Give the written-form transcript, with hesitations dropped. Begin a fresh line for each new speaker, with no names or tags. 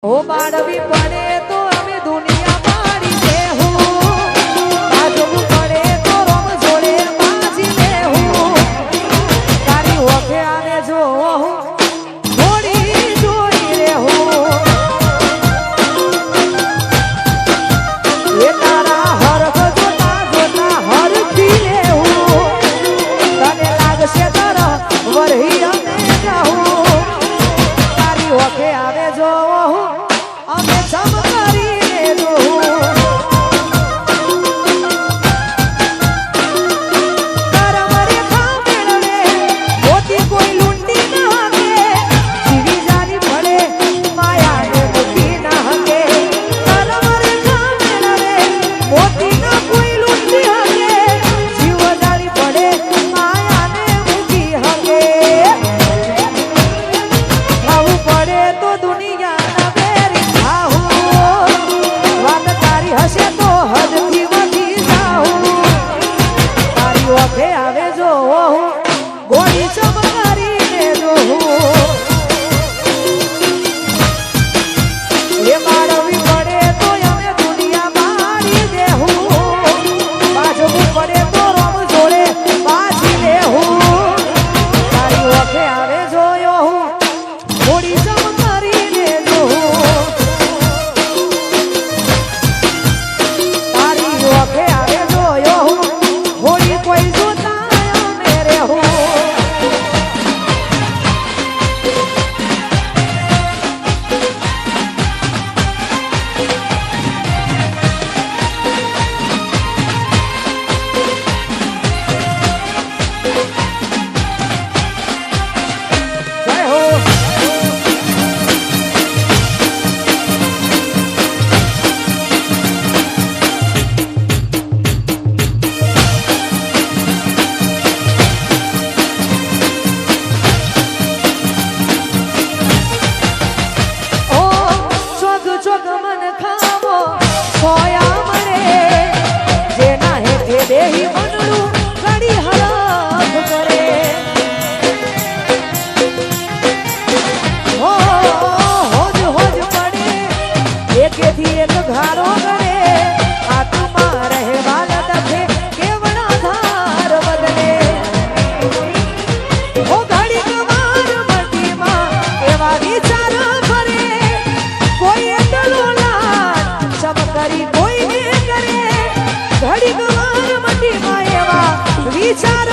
ઓ બાળવી પડે તો અમે દુનિયા પાડી દેહું, બાજવું પડે તો રોમ જોડે બાજી દેહું, તારી ઓખે આવે જો થોડી જોડી રહેવું, એ તારા હરખ જોતા જોતા હરખી લેવું, તને લાગશે તર વરહી અમે જાઉં, તારી ઓખે આવે જો અમે સમ કરીને જોઉં, તારા મરે ખા મેળવે મોતી કોઈ લૂંટી ન હકે, જીવી જારી પડે માયાને મૂકી ન હકે, તારા મરે ખા મેળવે મોતી ન કોઈ લૂંટી હકે, જીવ જારી પડે માયાને મૂકી હકે, ખાવું પડે તો દુનિયાના હશે તો હદથી વધી જાઉં, તારી ઓખે આવે જો ગોળી ચમકારીને જોઉં, એ મારવી પડે તો અમે દુનિયા મારી દેહું, બાજવું પડે તો રોમ જોડે બાજી લેહું, તારી ઓખે આવે જો ગોળી ચમકારીને જોઉં, ઓખે આવે જોયો હોળી કોઈ જોતા અમે રહેવું, જય હો ચોગ મન ખાવો સોયા મરે, જેના હેઠે દેહી મનડું ઘડી હરફ કરે, હોજ હોજ પડે એકેથી એક ઘારો કરે, આત્મા રહેવા લડે કેવડા ધાર બદલે, ઓ ઘડી કવાર મટીમાં એવા વિચાર ફરે, કોઈ કરી કોઈને કરે, ઘડી વાર મટીમાં એવા વિચાર